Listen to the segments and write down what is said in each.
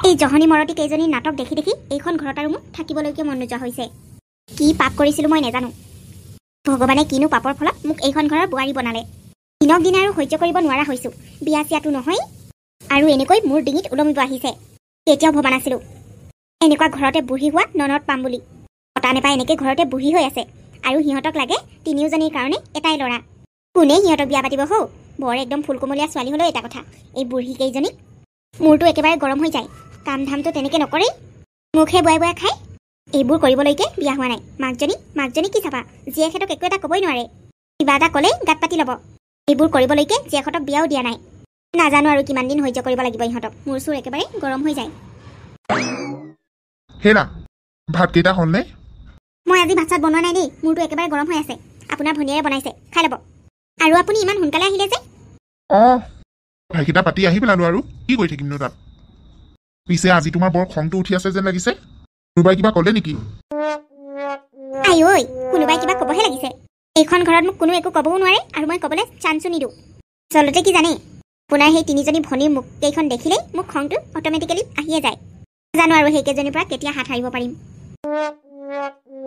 এই জহনী মৰতি কেইজনী নাটক দেখি দেখি এইখন ঘৰত আৰু মোক থাকিবলৈকে মন নোযোৱা হৈছে। কি পাপ কৰিছিলোঁ মই নাজানো। ভগৱানে কিনো পাপৰ ফলত মোক এইখন ঘৰৰ বোৱাৰী বনালে। দিনক দিনে আৰু সহ্য কৰিব নোৱাৰা হৈছোঁ। বিয়া চিয়াটো নহয় আৰু এনেকৈ মোৰ ডিঙিত ওলমিব আহিছে। কেতিয়াও ভবা নাছিলোঁ এনেকুৱা ঘৰতে বুঢ়ী হোৱা ননদ পাম বুলি। পতা নেপাই এনেকৈ ঘৰতে বুঢ়ী হৈ আছে আৰু সিহঁতক লাগে তিনিওজনীৰ কাৰণে এটাই ল'ৰা। কোনে সিহঁতক বিয়া পাতিব হৌ? বৰ একদম ফুলকুমলীয়া ছোৱালী হ'লেও এটা কথা, এই বুঢ়ী কেইজনীক মূৰটো একেবাৰে গৰম হৈ যায়। কাম ধামটো তেনেকৈ নকৰেই, মুখে বয়াই বয়াই খায়। এইবোৰ কৰিবলৈকে বিয়া হোৱা নাই। মাকজনী কি চাবা, জীয়েকহঁতক একো এটা ক'বই নোৱাৰে। কিবা এটা ক'লেই গাত পাতি ল'ব। এইবোৰ কৰিবলৈকে জীয়েকহঁতক বিয়াও দিয়া নাই। নাজানো আৰু কিমান দিন সহ্য কৰিব লাগিব ইহঁতক। মোৰ চুৰ একেবাৰে গৰম হৈ যায়। হেৰা, ভাতকেইটা হ'লনে? মই আজি ভাত চাত বনোৱা নাই দেই, মোৰটো একেবাৰে গৰম হৈ আছে। আপোনাৰ ভনীয়ে বনাইছে, খাই ল'ব। আৰু আপুনি ইমান সোনকালে আহিলে যে? ভাইকেইটা পাতি আহি পেলালো আৰু কি কৰি থাকিমনো তাত। পিছে আজি তোমাৰ বৰ খংটো উঠি আছে যেন লাগিছে। কোনোবাই কিবা ক'লে নেকি? আই ঐ, কোনোবাই কিবা ক'বহে লাগিছে। এইখন ঘৰত মোক কোনো একো ক'বও নোৱাৰে আৰু মই ক'বলৈ চান্সো নিদিওঁ। আচলতে কি জানে, আপোনাৰ সেই তিনিজনী ভনীৰ মুখ কেইখন দেখিলেই মোক খংটো অট'মেটিকেলি আহিয়ে যায়। জানো আৰু সেইকেইজনীৰ পৰা কেতিয়া হাত সাৰিব পাৰিম।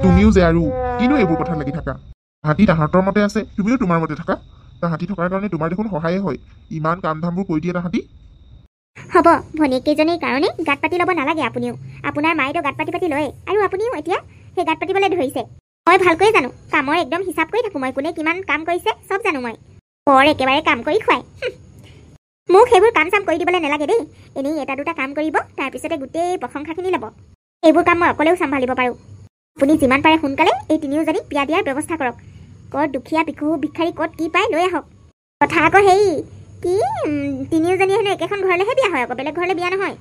তুমিও যে আৰু কিনো এইবোৰ কথা লাগি থাকা। তাহাঁতি তাহাঁতৰ মতে আছে, তুমিও তোমাৰ মতে থাকা। তাহাঁতি থকাৰ কাৰণে তোমাৰ দেখোন সহায়ে হয়। ইমান কাম ধামবোৰ কৰি দিয়ে তাহাঁতি। হ'ব, ভনীয়েকেইজনীৰ কাৰণে গাত পাতি ল'ব নালাগে আপুনিও। আপোনাৰ মায়েতো গাত পাতি লয় আৰু আপুনিও এতিয়া সেই গাত পাতিবলৈ ধৰিছে। মই ভালকৈয়ে জানো, কামৰ একদম হিচাপ কৰি থাকোঁ মই। কোনে কিমান কাম কৰিছে চব জানো মই। বৰ একেবাৰে কাম কৰি খুৱাই। মোক সেইবোৰ কাম চাম কৰি দিবলৈ নালাগে দেই। এনেই এটা দুটা কাম কৰিব, তাৰপিছতে গোটেই প্ৰশংসাখিনি ল'ব। এইবোৰ কাম মই অকলেও চম্ভালিব পাৰোঁ। আপুনি যিমান পাৰে সোনকালে এই তিনিওজনীক বিয়া দিয়াৰ ব্যৱস্থা কৰক। ক'ত দুখীয়া পিকুহু ভিক্ষাৰী ক'ত কি পায় লৈ আহক। কথা আকৌ হেৰি কি, তিনিওজনী হেনো একেখন ঘৰলৈহে বিয়া হয়, আকৌ বেলেগ ঘৰলৈ বিয়া নহয়।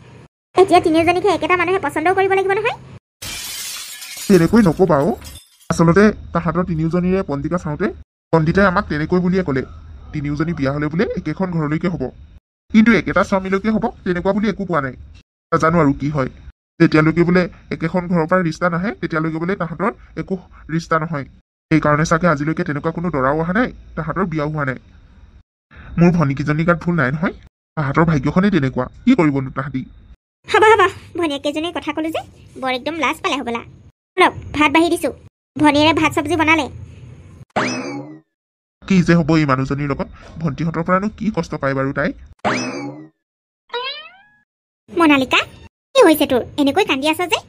এতিয়া তিনিওজনীকে একেটা মানুহে পচন্দও কৰিব লাগিব নহয়। তেনেকৈ নক'বা অ'। আচলতে তাহাঁতৰ তিনিওজনীৰে পঞ্জিকা চাওঁতে পণ্ডিতে আমাক তেনেকৈ বুলিয়ে ক'লে, তিনিওজনী বিয়া হ'লে বোলে একেখন ঘৰলৈকে হ'ব, কিন্তু একেটা স্বামীলৈকে হ'ব তেনেকুৱা বুলি একো কোৱা নাই। নাজানো আৰু কি হয়। যেতিয়ালৈকে বোলে একেখন ঘৰৰ পৰা ৰিষ্টা নাহে তেতিয়ালৈকে বোলে তাহাঁতৰ একো ৰিষ্টা নহয়। সেইকাৰণে চাগে আজিলৈকে তেনেকুৱা কোনো দৰাও অহা নাই, তাহাঁতৰ বিয়াও হোৱা নাই। মোৰ ভনীকেইজনীৰ গাত ভুল নাই নহয়। তাহাঁতৰ ভাগ্যখনেই তেনেকুৱা, কি কৰিবনো তাহাঁতি। হ'ব, ভনীয়েকেইজনীৰ কথা ক'লো যে বৰ একদম লাজ পালে হ'বলা। অলপ ভাত বাঢ়ি দিছোঁ, ভনীয়েৰে ভাত চব্জি বনালে। কি যে হ'ব এই মানুহজনীৰ লগত, ভণ্টিহঁতৰ পৰানো কি কষ্ট পায় বাৰু তাই। মনালিকা, কি হৈছে তোৰ? এনেকৈ কান্দি আছ যে?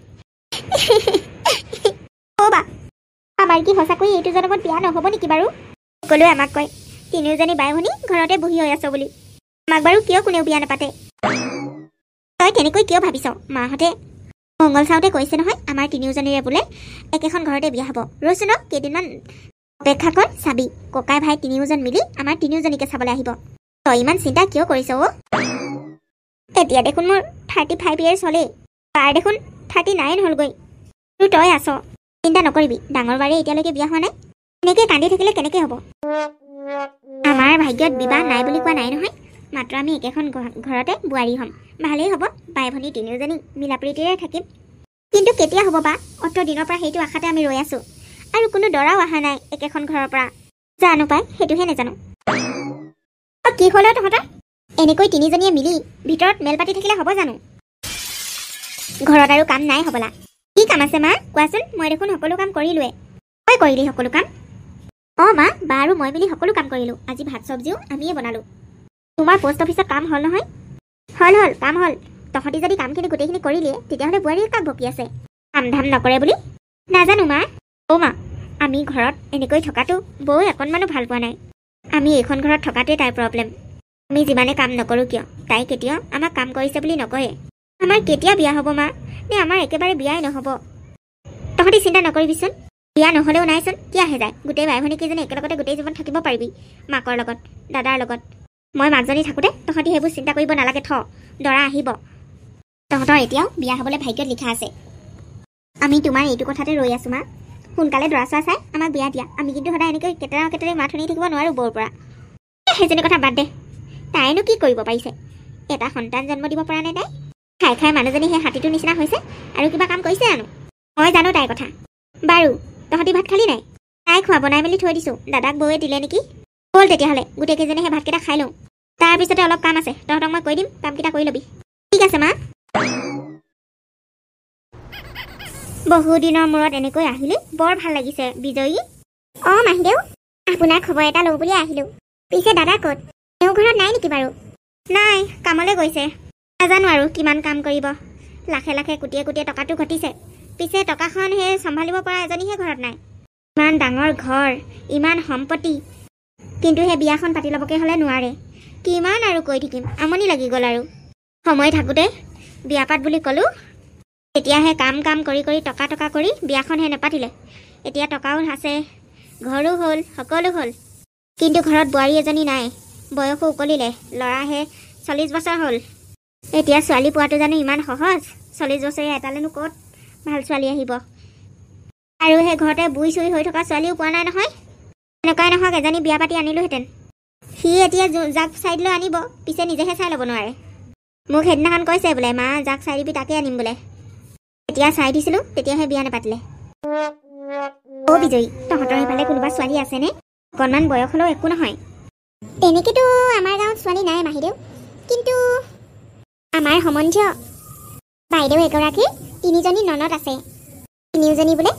বা আমাৰ কি সঁচাকৈ এইটো জনমত বিয়া নহ'ব নেকি বাৰু? সকলোৱে আমাক কয় তিনিওজনী বাই ভনী ঘৰতে বহি হৈ আছ বুলি। আমাক বাৰু কিয় কোনেও বিয়া নাপাতে? তই তেনেকৈ কিয় ভাবিছ? মাহঁতে মংগল চাওঁতে কৈছে নহয় আমাৰ তিনিওজনীৰে বোলে একেখন ঘৰতে বিয়া হ'ব। ৰচোন কেইদিনমান অপেক্ষা কৰ, চাবি ককাই ভাই তিনিওজন মিলি আমাৰ তিনিওজনীকে চাবলৈ আহিব। তই ইমান চিন্তা কিয় কৰিছ অ'? এতিয়া দেখোন মোৰ 35 ইয়াৰ্ছ হ'লেই, তাৰ দেখোন 39 হ'লগৈ। তোৰ তই আছ, চিন্তা নকৰিবি। ডাঙৰ বাৰে এতিয়ালৈকে বিয়া হোৱা নাই, এনেকৈ কান্দি থাকিলে কেনেকৈ হ'ব? আমাৰ ভাগ্যত বিবাহ নাই বুলি কোৱা নাই নহয়। মাত্ৰ আমি একেখন ঘৰতে বোৱাৰী হ'ম। ভালেই হ'ব, বাই ভনী তিনিওজনী মিলাপ্ৰীতিৰে থাকিম। কিন্তু কেতিয়া হ'ব বা? অত দিনৰ পৰা সেইটো আশাতে আমি ৰৈ আছোঁ, আৰু কোনো দৰাও অহা নাই একেখন ঘৰৰ পৰা। জানো পাই, সেইটোহে নাজানো। কি হ'ল তহঁতৰ? এনেকৈ তিনিজনীয়ে মিলি ভিতৰত মেল পাতি থাকিলে হ'ব জানো? ঘৰত আৰু কাম নাই হ'বলা। কি কাম আছে মা কোৱাচোন? মই দেখোন সকলো কাম কৰিলোৱে। তই কৰিলি সকলো কাম? অঁ মা, বা আৰু মই মিলি সকলো কাম কৰিলোঁ। আজি ভাত চব্জিও আমিয়ে বনালোঁ। তোমাৰ পোষ্ট অফিচত কাম হ'ল নহয়? হ'ল কাম হ'ল। তহঁতি যদি কামখিনি গোটেইখিনি কৰিলিয়ে, তেতিয়াহ'লে বোৱাৰীয়ে কাক বকি আছে কাম ধাম নকৰে বুলি? নাজানো মা। অ' মা, আমি ঘৰত এনেকৈ থকাটো বৌ অকণমানো ভাল পোৱা নাই। আমি এইখন ঘৰত থকাটোৱে তাইৰ প্ৰব্লেম। আমি যিমানে কাম নকৰোঁ কিয়, তাই কেতিয়াও আমাক কাম কৰিছে বুলি নকয়ে। আমাৰ কেতিয়া বিয়া হ'ব মা? নে আমাৰ একেবাৰে বিয়াই নহ'ব? তহঁতি চিন্তা নকৰিবিচোন, বিয়া নহ'লেও নাইচোন, কি আহে যায়। গোটেই বাই ভনীকেইজনী একেলগতে গোটেই জীৱন থাকিব পাৰিবি, মাকৰ লগত দাদাৰ লগত। মই মাকজনী থাকোঁতে তহঁতি সেইবোৰ চিন্তা কৰিব নালাগে। দৰা আহিব। তহঁতৰ এতিয়াও বিয়া হ'বলৈ ভাগ্যত লিখা আছে। আমি তোমাৰ এইটো কথাতে ৰৈ আছোঁ মা। সোনকালে দৰা চৰা চাই আমাক বিয়া দিয়া। আমি কিন্তু সদায় এনেকৈ কেতেৰা মাত শুনি থাকিব নোৱাৰোঁ বৌৰ পৰা। সেইজনী কথা বাদ দে, তাইনো কি কৰিব পাৰিছে? এটা সন্তান জন্ম দিব পৰা নাই তাই। খাই মানুহজনী সেই হাতীটোৰ নিচিনা হৈছে, আৰু কিবা কাম কৰিছে জানো? মই জানো তাইৰ কথা। বাৰু তহঁতি ভাত খালি নাই? তাই খোৱা বনাই মেলি থৈ দিছোঁ, দাদাক বৌয়ে দিলে নেকি? ব'ল তেতিয়াহ'লে গোটেইকেইজনী সেই ভাতকেইটা খাই লওঁ, তাৰপিছতে অলপ কাম আছে। তহঁতক মই কৈ দিম, কামকেইটা কৰি ল'বি। ঠিক আছে মা। বহুদিনৰ মূৰত এনেকৈ আহিলি, বৰ ভাল লাগিছে বিজয়ী। অঁ মাহীদেউ, আপোনাৰ খবৰ এটা লওঁ বুলি আহিলোঁ। পিছে দাদা ক'ত? তেওঁ ঘৰত নাই নেকি বাৰু? নাই, কামলৈ গৈছে। নাজানো আৰু কিমান কাম কৰিব। লাখে লাখে কোটিয়ে কোটিয়ে টকাটো ঘটিছে, পিছে টকাখন সেই চম্ভালিব পৰা এজনীহে ঘৰত নাই। ইমান ডাঙৰ ঘৰ, ইমান সম্পত্তি, কিন্তু সেই বিয়াখন পাতি ল'বকে হ'লে নোৱাৰে। কিমান আৰু কৈ থাকিম, আমনি লাগি গ'ল আৰু। সময় থাকোঁতে বিয়া পাত বুলি ক'লোঁ, তেতিয়াহে কাম কাম কৰি কৰি টকা কৰি বিয়াখনহে নেপাতিলে। এতিয়া টকাও আছে, ঘৰো হ'ল, সকলো হ'ল, কিন্তু ঘৰত বোৱাৰী এজনী নাই। বয়সো উকলিলে, ল'ৰাহে 40 বছৰ হ'ল। এতিয়া ছোৱালী পোৱাটো জানো ইমান সহজ? 40 বছৰীয়া এটালেনো ক'ত ভাল ছোৱালী আহিব? আৰু সেই ঘৰতে বুই চুই হৈ থকা ছোৱালীও পোৱা নাই নহয়। এনেকুৱাই নহওক এজনী বিয়া পাতি আনিলোহেঁতেন। সি এতিয়া যাক চাই দিলেও আনিব, পিছে নিজেহে চাই ল'ব নোৱাৰে। মোক সেইদিনাখন কৈছে বোলে, মা যাক চাই দিবি তাকে আনিম বোলে। এতিয়া চাই দিছিলোঁ, তেতিয়াহে বিয়া নেপাতিলে। অ' বিজয়ী, তহঁতৰ সেইফালে কোনোবা ছোৱালী আছেনে? অকণমান বয়স হ'লেও একো নহয়। তেনেকেতো আমাৰ গাঁৱত ছোৱালী নাই মাহীদেউ, কিন্তু আমাৰ সম্বন্ধীয় বাইদেউ এগৰাকী 3জনী ননদ আছে। 3জনী বোলে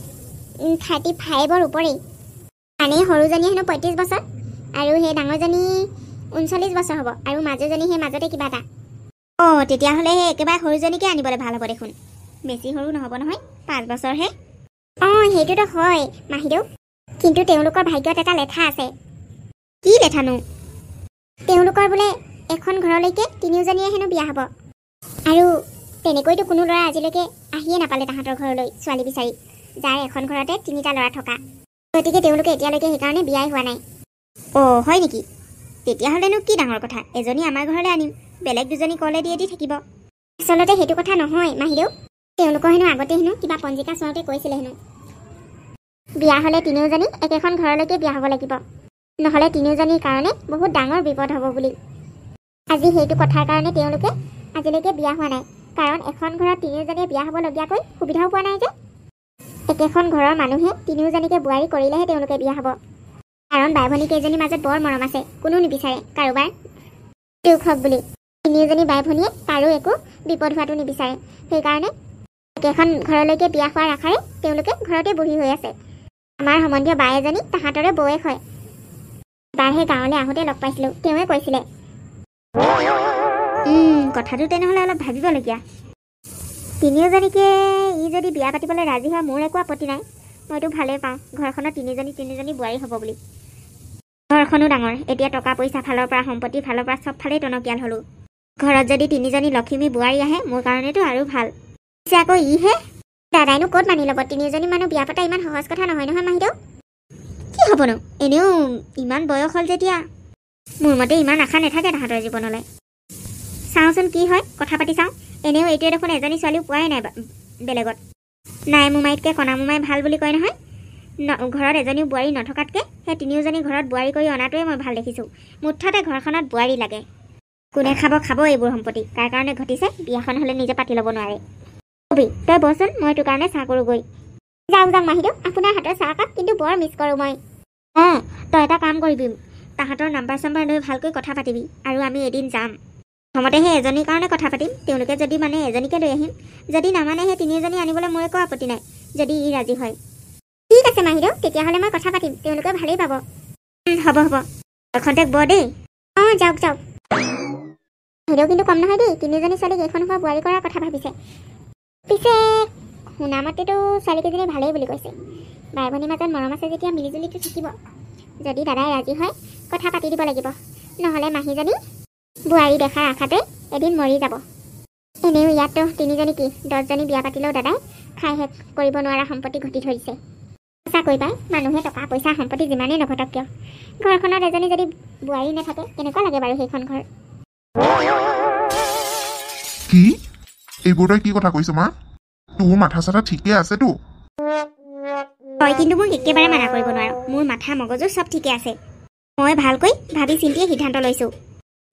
35ৰ ওপৰেই। মানে সৰুজনী হেনো 35 বছৰ, আৰু সেই ডাঙৰজনী 39 বছৰ হ'ব, আৰু মাজুজনী সেই মাজতে কিবা এটা। অঁ তেতিয়াহ'লে সেই একেবাৰে সৰুজনীকে আনিবলৈ ভাল হ'ব দেখোন। বেছি সৰু নহ'ব নহয়, 5 বছৰহে। অঁ সেইটোতো হয় মাহীদেউ, কিন্তু তেওঁলোকৰ ভাগ্যত এটা লেঠা আছে। কি লেঠানো? তেওঁলোকৰ বোলে এখন ঘৰলৈকে 3জনীয়ে হেনো বিয়া হ'ব, আৰু তেনেকৈতো কোনো ল'ৰা আজিলৈকে আহিয়ে নাপালে তাহাঁতৰ ঘৰলৈ ছোৱালী বিচাৰি, যাৰ এখন ঘৰতে 3টা ল'ৰা থকা। গতিকে তেওঁলোকে এতিয়ালৈকে সেইকাৰণে বিয়াই হোৱা নাই। অঁ হয় নেকি? তেতিয়াহ'লেনো কি ডাঙৰ কথা, এজনী আমাৰ ঘৰলৈ আনিম, বেলেগ 2জনী ক'লে দিয়ে দি থাকিব। আচলতে সেইটো কথা নহয় মাহীদেউ, তেওঁলোকৰ হেনো আগতে হেনো কিবা পঞ্জিকা চোৱাওঁতে কৈছিলে হেনো, বিয়া হ'লে 3জনী একেখন ঘৰলৈকে বিয়া হ'ব লাগিব, নহ'লে 3জনীৰ কাৰণে বহুত ডাঙৰ বিপদ হ'ব বুলি। আজি সেইটো কথাৰ কাৰণে তেওঁলোকে আজিলৈকে বিয়া হোৱা নাই, কাৰণ এখন ঘৰত 3জনীয়ে বিয়া হ'বলগীয়াকৈ সুবিধাও পোৱা নাই যে। একেখন ঘৰৰ মানুহে 3জনীকে বোৱাৰী কৰিলেহে তেওঁলোকে বিয়া হ'ব, কাৰণ বাই ভনী কেইজনীৰ মাজত বৰ মৰম আছে, কোনো নিবিচাৰে কাৰোবাৰ দুখ হওক বুলি। 3জনী বাই ভনীয়ে কাৰো একো বিপদ হোৱাটো নিবিচাৰে, সেইকাৰণে একেখন ঘৰলৈকে বিয়া হোৱাৰ আশাৰে তেওঁলোকে ঘৰতে বহি হৈ আছে। আমাৰ সম্বন্ধীয় বাই এজনী তাহাঁতৰে বৌয়েক হয়। এবাৰহে গাঁৱলৈ আহোঁতে লগ পাইছিলোঁ, তেওঁৱে কৈছিলে। কথাটো তেনেহ'লে অলপ ভাবিবলগীয়া। 3জনীকে ই যদি বিয়া পাতিবলৈ ৰাজি হয় মোৰ একো আপত্তি নাই, মইতো ভালেই পাওঁ ঘৰখনত 3জনী বোৱাৰী হ'ব বুলি। ঘৰখনো ডাঙৰ, এতিয়া টকা পইচা ফালৰ পৰা সম্পত্তিৰ ফালৰ পৰা চব ফালেই টনকিয়াল হ'লোঁ। ঘৰত যদি 3জনী লখিমী বোৱাৰী আহে মোৰ কাৰণেতো আৰু ভাল। পিছে আকৌ ইহে দাদাইনো ক'ত মানি ল'ব? 3জনী মানুহ বিয়া পতা ইমান সহজ কথা নহয় নহয় মাহীদেউ। কি হ'বনো, এনেও ইমান বয়স হ'ল যেতিয়া মোৰ মতে ইমান আশা নাথাকে তাহাঁতৰ জীৱনলৈ। চাওঁচোন কি হয়, কথা পাতি চাওঁ। এনেও এইটোৱে দেখোন এজনী ছোৱালীও পোৱাই নাই বেলেগত। নাই মোমাইতকৈ কণা মোমাই ভাল বুলি কয় নহয়। ঘৰত এজনীও বোৱাৰী নথকাতকৈ সেই 3জনী ঘৰত বোৱাৰী কৰি অনাটোৱে মই ভাল দেখিছোঁ। মুঠতে ঘৰখনত বোৱাৰী লাগে। কোনে খাব এইবোৰ সম্পত্তি, কাৰ কাৰণে ঘটিছে, বিয়াখন হ'লে নিজে পাতি ল'ব নোৱাৰে। কবি তই বচোন, মই তোৰ কাৰণে চাহ কৰোঁগৈ। যাওক মাহীদেউ, আপোনাৰ হাতৰ চাহকাপ কিন্তু বৰ মিছ কৰোঁ মই। অঁ তই এটা কাম কৰিবি, তাহাঁতৰ নাম্বাৰ চাম্বাৰ লৈ ভালকৈ কথা পাতিবি, আৰু আমি এদিন যাম। প্ৰথমতে সেই এজনীৰ কাৰণে কথা পাতিম, তেওঁলোকে যদি মানে এজনীকে লৈ আহিম, যদি নামানে সেই 3জনী আনিবলৈ মোৰ একো আপত্তি নাই, যদি ই ৰাজি হয়। ঠিক আছে মাহীদেউ, তেতিয়াহ'লে মই কথা পাতিম, তেওঁলোকে ভালেই পাব। হ'ব খন্তেক বৰ দেই। অঁ যাওক। মাহীদেউ কিন্তু কম নহয় দেই, 3জনী ছোৱালীক এইখন ঘৰ বোৱাৰী কৰাৰ কথা ভাবিছে। পিছে শুনামতেতো ছোৱালীকেইজনী ভালেই বুলি কৈছে। বাই ভনীৰ মাজত মৰম আছে যেতিয়া মিলিজুলিটো থাকিব। যদি দাদাই ৰাজি হয় কথা পাতি দিব লাগিব, নহ'লে মাহীজনী বোৱাৰী দেখাৰ আশাতে এদিন মৰি যাব। এনেও ইয়াততো 3জনী কি 10জনী বিয়া পাতিলেও দাদাই খাই শেষ কৰিব নোৱাৰা সম্পত্তি ঘটি থৈছে। সঁচাকৈ পাই, মানুহে টকা পইচা সম্পত্তি যিমানেই নঘটক কিয়, ঘৰখনত এজনী যদি বোৱাৰী নাথাকে কেনেকুৱা লাগে বাৰু সেইখন ঘৰ? কি এইবোৰ তই কি কথা কৈছ মা? তোৰ মাথা চাথা ঠিকে আছেতো? তই কিন্তু মোক একেবাৰে মানা কৰিব নোৱাৰ, মোৰ মাথা মগজু চব ঠিকে আছে। মই ভালকৈ ভাবি চিন্তিয়ে সিদ্ধান্ত লৈছোঁ।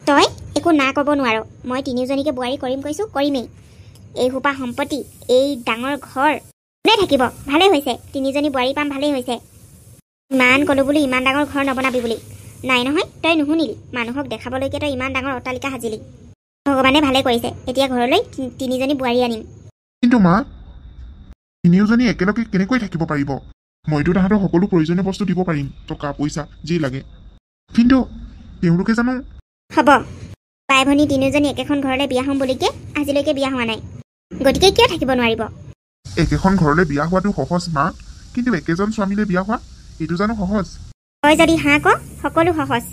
তই একো না ক'ব নোৱাৰ। মই 3জনীকে বোৱাৰী কৰিম কৈছোঁ, কৰিমেই। এই সোপা সম্পত্তি, এই ডাঙৰ ঘৰ কোনে থাকিব? ভালেই হৈছে 3জনী বোৱাৰী পাম, ভালেই হৈছে। ইমান ক'লোঁ বুলি ইমান ডাঙৰ ঘৰ নবনাবি বুলি, নাই নহয় তই নুশুনিলি। মানুহক দেখাবলৈকে তই ইমান ডাঙৰ অট্টালিকা সাজিলি। ভগৱানে ভালে কৰিছে, এতিয়া ঘৰলৈ 3জনী বোৱাৰী আনিম। কিন্তু মা তিনিওজনী একেলগে কেনেকৈ থাকিব পাৰিব মইতো তাহাঁতক সকলো প্ৰয়োজনীয় বস্তু দিব পাৰিম টকা পইচা যি লাগে কিন্তু তেওঁলোকে জানো হ'ব বাই ভনী তিনিওজনী একেখন ঘৰলৈ বিয়া হ'ম বুলিকে আজিলৈকে বিয়া হোৱা নাই গতিকে কিয় থাকিব নোৱাৰিব একেখন ঘৰলৈ বিয়া হোৱাটো সহজ মা কিন্তু একেজন স্বামীলৈ বিয়া হোৱা এইটো জানো সহজ তই যদি হাঁ ক সকলো সহজ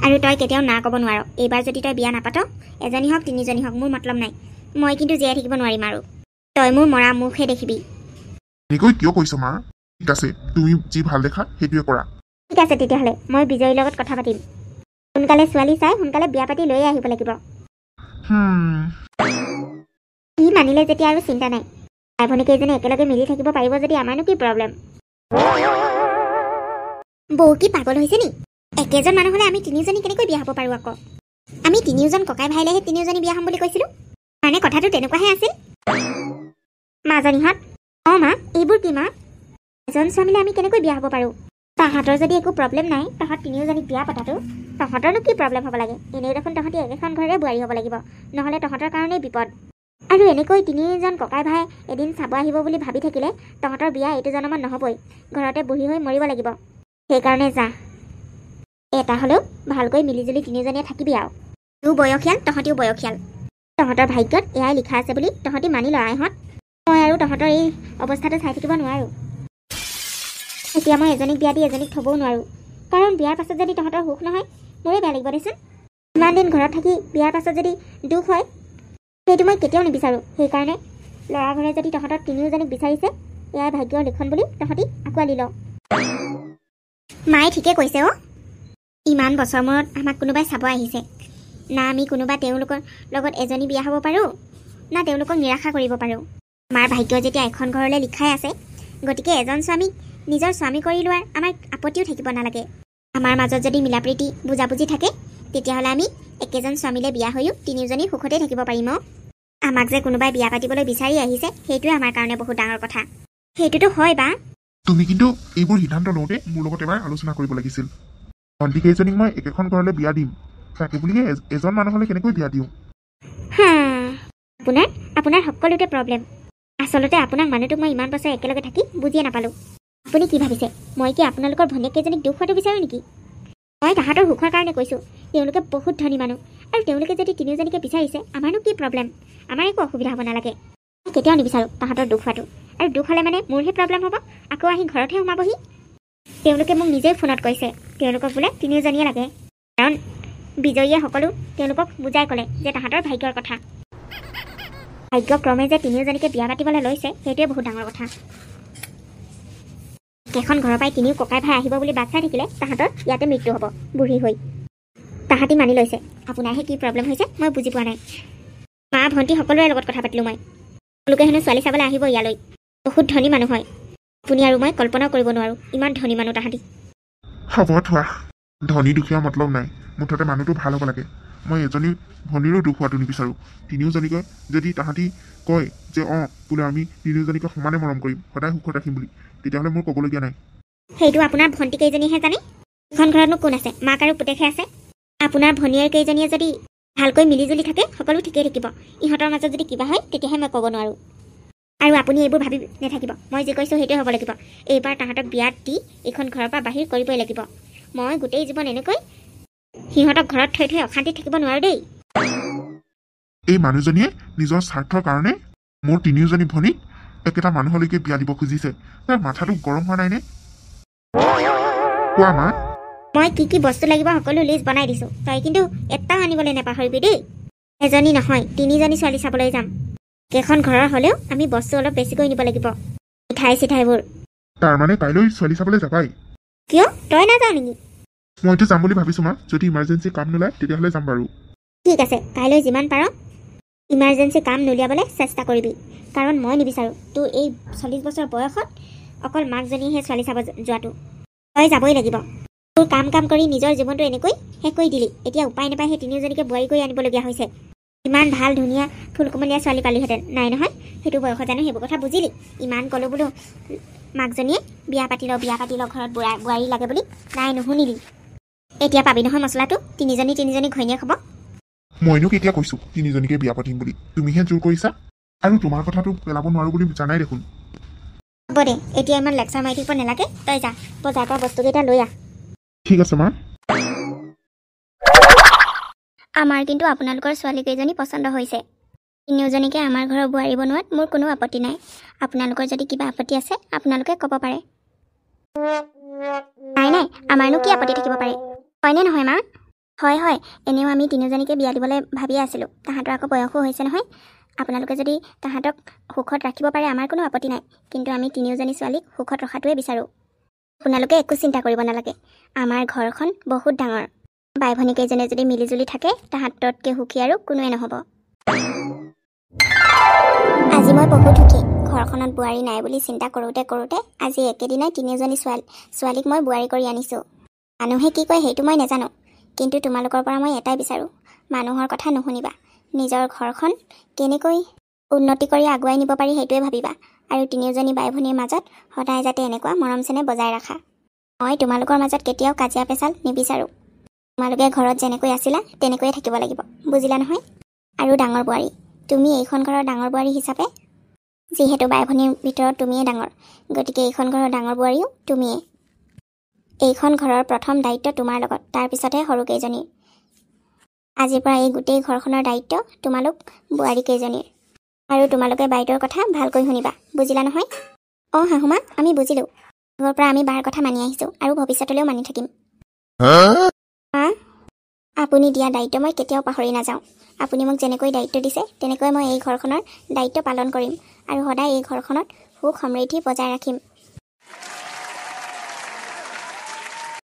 আৰু তই কেতিয়াও না ক'ব নোৱাৰ এইবাৰ যদি তই বিয়া নাপাত এজনী হওক তিনিজনী হওক মোৰ মতলব নাই মই কিন্তু জীয়াই থাকিব নোৱাৰিম আৰু তই মোৰ মৰা মুখহে দেখিবি এনেকৈ কিয় কৈছ মা ঠিক আছে তুমি যি ভাল দেখা সেইটোৱে কৰা ঠিক আছে তেতিয়াহ'লে মই বিজয়ীৰ লগত কথা পাতিম সোনকালে ছোৱালী চাই সোনকালে বিয়া পাতি লৈয়ে আহিব লাগিব সি মানিলে যেতিয়া আৰু চিন্তা নাই ভাই ভনীকেইজনী একেলগে মিলি থাকিব পাৰিব যদি আমাৰনো কি প্ৰব্লেম বৌ কি পাগল হৈছে নি একেজন মানুহ হ'লে আমি তিনিওজনী কেনেকৈ বিয়া হ'ব পাৰোঁ আকৌ আমি তিনিওজন ককাই ভাইলেহে তিনিওজনী বিয়া হ'ম বুলি কৈছিলোঁ মানে কথাটো তেনেকুৱাহে আছিল মাজনীহঁত অঁ মা এইবোৰ কি মা এজন স্বামীলে আমি কেনেকৈ বিয়া হ'ব পাৰোঁ তাহাঁতৰ যদি একো প্ৰব্লেম নাই তহঁত তিনিওজনীক বিয়া পতাটো তহঁতৰনো কি প্ৰব্লেম হ'ব লাগে এনেই দেখোন তহঁতি একেখন ঘৰৰে বোৱাৰী হ'ব লাগিব নহ'লে তহঁতৰ কাৰণেই বিপদ আৰু এনেকৈ তিনিজন ককাই ভাই এদিন চাব আহিব বুলি ভাবি থাকিলে তহঁতৰ বিয়া এইটো জনমত নহ'বই ঘৰতে বহি হৈ মৰিব লাগিব সেইকাৰণে যা এটা হ'লেও ভালকৈ মিলিজুলি তিনিজনীয়ে থাকিবি আৰু তোৰ বয়সীয়াল তহঁতিও বয়সীয়াল তহঁতৰ ভাগ্যত এয়াই লিখা আছে বুলি তহঁতি মানি ল আইহঁত মই আৰু তহঁতৰ এই অৱস্থাটো চাই থাকিব নোৱাৰোঁ এতিয়া মই এজনীক বিয়া দি এজনীক থ'বও নোৱাৰোঁ কাৰণ বিয়াৰ পাছত যদি তহঁতৰ সুখ নহয় মোৰে বেয়া লাগিব দেচোন ইমান দিন ঘৰত থাকি বিয়াৰ পাছত যদি দুখ হয় সেইটো মই কেতিয়াও নিবিচাৰোঁ সেইকাৰণে ল'ৰা ঘৰে যদি তহঁতৰ তিনিওজনীক বিচাৰিছে এয়াই ভাগ্যৰ লিখন বুলি তহঁতি আঁকোৱালি ল মায়ে ঠিকে কৈছে অ' ইমান বছৰ মূৰত আমাক কোনোবাই চাব আহিছে না আমি কোনোবা তেওঁলোকৰ লগত এজনী বিয়া হ'ব পাৰোঁ না তেওঁলোকক নিৰাশা কৰিব পাৰোঁ আমাৰ ভাগ্য যেতিয়া এখন ঘৰলৈ লিখাই আছে গতিকে এজন স্বামীক নিজৰ স্বামী কৰি লোৱাৰ আমাৰ আপত্তিও থাকিব নালাগে আমাৰ মাজত যদি মিলাপ্ৰীতি বুজাবুজি থাকে তেতিয়াহ'লে আমি একেজন স্বামীলৈ বিয়া হৈও তিনিওজনী সুখতেই থাকিব পাৰিম অ' আমাক যে কোনোবাই বিয়া পাতিবলৈ বিচাৰি আহিছে সেইটোৱে আমাৰ কাৰণে বহুত ডাঙৰ কথা সেইটোতো হয় বা তুমি কিন্তু এইবোৰ সিদ্ধান্ত লওঁতে মোৰ লগত এবাৰ আলোচনা কৰিব লাগিছিল ভণ্টিকেইজনীক মই একেখন ঘৰলৈ বিয়া দিম তাকে বুলিয়ে এজন মানুহলৈ কেনেকৈ বিয়া দিওঁ আপোনাৰ সকলোতে প্ৰব্লেম আচলতে আপোনাক মানুহটোক মই ইমান বছৰ একেলগে থাকি বুজিয়ে নাপালোঁ আপুনি কি ভাবিছে মই কি আপোনালোকৰ ভনীয়েককেইজনীক দুখ হোৱাটো বিচাৰোঁ নেকি মই তাহাঁতৰ সুখৰ কাৰণে কৈছোঁ তেওঁলোকে বহুত ধনী মানুহ আৰু তেওঁলোকে যদি তিনিওজনীকে বিচাৰিছে আমাৰনো কি প্ৰব্লেম আমাৰ একো অসুবিধা হ'ব নালাগে মই কেতিয়াও নিবিচাৰোঁ তাহাঁতৰ দুখ হোৱাটো আৰু দুখ হ'লে মানে মোৰহে প্ৰব্লেম হ'ব আকৌ আহি ঘৰতহে সোমাবহি তেওঁলোকে মোক নিজেই ফোনত কৈছে তেওঁলোকক বোলে তিনিওজনীয়ে লাগে কাৰণ বিজয়ীয়ে সকলো তেওঁলোকক বুজাই ক'লে যে তাহাঁতৰ ভাগ্যৰ কথা ভাগ্যক্ৰমে যে তিনিওজনীকে বিয়া পাতিবলৈ লৈছে সেইটোৱে বহুত ডাঙৰ কথা এখন ঘৰৰ পৰাই তিনিও ককাই ভাই আহিব বুলি বাট চাই থাকিলে তাহাঁতৰ ইয়াতে মৃত্যু হ'ব বুঢ়ী হৈ তাহাঁতি মানি লৈছে আপোনাৰহে কি প্ৰব্লেম হৈছে মই বুজি পোৱা নাই মা ভণ্টি সকলোৰে লগত কথা পাতিলোঁ মই তেওঁলোকে হেনো ছোৱালী চাবলৈ আহিব ইয়ালৈ বহুত ধনী মানুহ হয় আপুনি আৰু মই কল্পনাও কৰিব নোৱাৰোঁ ইমান ধনী মানুহ তাহাঁতি হ'ব থোৱা ধনী দুখীয়া মতলব নাই মুঠতে মানুহটো ভাল হ'ব লাগে মই এজনী ভনীৰো দুখ হোৱাটো নিবিচাৰোঁ তিনিওজনীকে যদি তাহাঁতি কয় যে অঁ বোলে আমি তিনিওজনীকে সমানে মৰম কৰিম সদায় সুখত ৰাখিম বুলি তেতিয়াহ'লে মোৰ ক'বলগীয়া নাই সেইটো আপোনাৰ ভণ্টি কেইজনীহে জানে এখন ঘৰতনো কোন আছে মাক আৰু পুতেকহে আছে আপোনাৰ ভনীয়েৰ কেইজনীয়ে যদি ভালকৈ মিলিজুলি থাকে সকলো ঠিকেই থাকিব ইহঁতৰ মাজত যদি কিবা হয় তেতিয়াহে মই ক'ব নোৱাৰোঁ আৰু আপুনি এইবোৰ ভাবি নাথাকিব মই যি কৈছোঁ সেইটোৱে হ'ব লাগিব এইবাৰ তাহাঁতক বিয়াত দি এইখন ঘৰৰ পৰা বাহিৰ কৰিবই লাগিব মই গোটেই জীৱন এনেকৈ সিহঁতক ঘৰত থৈ থৈ অশান্তিত থাকিব নোৱাৰোঁ দেই এই মানুহজনীয়ে নিজৰ স্বাৰ্থৰ কাৰণে মোৰ তিনিওজনী ভনীক একেটা মানুহলৈকে বিয়া দিব খুজিছে তাৰ মাথাটো গৰম হোৱা নাইনে কোৱা মা মই কি কি বস্তু লাগিব সকলো লিষ্ট বনাই দিছোঁ তই কিন্তু এটা আনিবলৈ নাপাহৰিবি দেই এজনী নহয় তিনিজনী ছোৱালী চাবলৈ যাম কেইখন ঘৰৰ হ'লেও আমি বস্তু অলপ বেছিকৈ নিব লাগিব মিঠাই চিঠাইবোৰ তাৰমানে কাইলৈ ছোৱালী চাবলৈ যাবাই কিয় তই নাযাওঁ নেকি মইতো যাম বুলি ভাবিছোঁ মা যদি ইমাৰ্জেঞ্চি কাম নোলায় তেতিয়াহ'লে যাম বাৰু ঠিক আছে কাইলৈ যিমান পাৰ ইমাৰ্জেঞ্চি কাম নুলিয়াবলৈ চেষ্টা কৰিবি কাৰণ মই নিবিচাৰোঁ তোৰ এই 40 বছৰ বয়সত অকল মাকজনীহে ছোৱালী চাব যোৱাটো তই যাবই লাগিব তোৰ কাম কৰি নিজৰ জীৱনটো এনেকৈ শেষ কৰি দিলি এতিয়া উপায় নাপায় সেই তিনিওজনীকে বোৱাৰী কৰি আনিবলগীয়া হৈছে ইমান ভাল ধুনীয়া ফুলকুমলীয়া ছোৱালী পালিহেঁতেন নাই নহয় সেইটো বয়সত জানো সেইবোৰ কথা বুজিলি ইমান ক'লো বোলো মাকজনীয়ে বিয়া পাতি ল ঘৰত বোৱাৰী লাগে বুলি নাই নুশুনিলি এতিয়া পাবি নহয় মছলাটো তিনিজনী ঘৈণীয়েক হ'ব মইনো কেতিয়া কৈছোঁ তিনিজনীকে বিয়া পাতিম বুলি তুমিহে জোৰ কৰিছা আৰু তোমাৰ কথাটো পেলাব নোৱাৰোঁ বুলি জানাই দেখোন হ'ব দে, এতিয়া ইমান লেকচাৰ মাৰি থাকিব নালাগে। তই যা, বজাৰৰ পৰা বস্তুকেইটা লৈ আহ। ঠিক আছে মা। আমাৰ কিন্তু আপোনালোকৰ ছোৱালীকেইজনী পচন্দ হৈছে। তিনিওজনীকে আমাৰ ঘৰৰ বোৱাৰী বনোৱাত মোৰ কোনো আপত্তি নাই। আপোনালোকৰ যদি কিবা আপত্তি আছে আপোনালোকে ক'ব পাৰে। নাই নাই, আমাৰনো কি আপত্তি থাকিব পাৰে, হয়নে নহয় মা? হয় হয়, এনেও আমি তিনিওজনীকে বিয়া দিবলৈ ভাবিয়ে আছিলোঁ। তাহাঁতৰ আকৌ বয়সো হৈছে নহয়। আপোনালোকে যদি তাহাঁতক সুখত ৰাখিব পাৰে আমাৰ কোনো আপত্তি নাই, কিন্তু আমি তিনিওজনী ছোৱালীক সুখত ৰখাটোৱে বিচাৰোঁ। আপোনালোকে একো চিন্তা কৰিব নালাগে। আমাৰ ঘৰখন বহুত ডাঙৰ। বাই ভনীকেইজনে যদি মিলিজুলি থাকে তাহাঁততকৈ সুখী আৰু কোনোৱে নহ'ব। আজি মই বহুত সুখী। ঘৰখনত বোৱাৰী নাই বুলি চিন্তা কৰোঁতে কৰোঁতে আজি একেদিনাই তিনিওজনী ছোৱালীক মই বোৱাৰী কৰি আনিছোঁ। মানুহে কি কয় সেইটো মই নাজানো, কিন্তু তোমালোকৰ পৰা মই এটাই বিচাৰোঁ, মানুহৰ কথা নুশুনিবা। নিজৰ ঘৰখন কেনেকৈ উন্নতি কৰি আগুৱাই নিব পাৰি সেইটোৱে ভাবিবা, আৰু তিনিওজনী বাই ভনীৰ মাজত সদায় যাতে এনেকুৱা মৰম চেনেহ বজাই ৰাখা। মই তোমালোকৰ মাজত কেতিয়াও কাজিয়া পেচাল নিবিচাৰোঁ। তোমালোকে ঘৰত যেনেকৈ আছিলা তেনেকৈয়ে থাকিব লাগিব, বুজিলা নহয়? আৰু ডাঙৰ বোৱাৰী, তুমি এইখন ঘৰৰ ডাঙৰ বোৱাৰী হিচাপে, যিহেতু বাই ভনীৰ ভিতৰত তুমিয়ে ডাঙৰ, গতিকে এইখন ঘৰৰ ডাঙৰ বোৱাৰীও তুমিয়ে। এইখন ঘৰৰ প্ৰথম দায়িত্ব তোমাৰ লগত, তাৰপিছতহে সৰুকেইজনীৰ। আজিৰ পৰা এই গোটেই ঘৰখনৰ দায়িত্ব তোমালোক বোৱাৰীকেইজনীৰ। আৰু তোমালোকে বাইদেউৰ কথা ভালকৈ শুনিবা, বুজিলা নহয়? অঁ শাহুমা, আমি বুজিলোঁ। আগৰ পৰা আমি বাৰ কথা মানি আহিছোঁ আৰু ভৱিষ্যতলৈও মানি থাকিম। আপুনি দিয়া দায়িত্ব মই কেতিয়াও পাহৰি নাযাওঁ। আপুনি মোক যেনেকৈ দায়িত্ব দিছে তেনেকৈ মই এই ঘৰখনৰ দায়িত্ব পালন কৰিম আৰু সদায় এই ঘৰখনত সুখ সমৃদ্ধি বজাই ৰাখিম।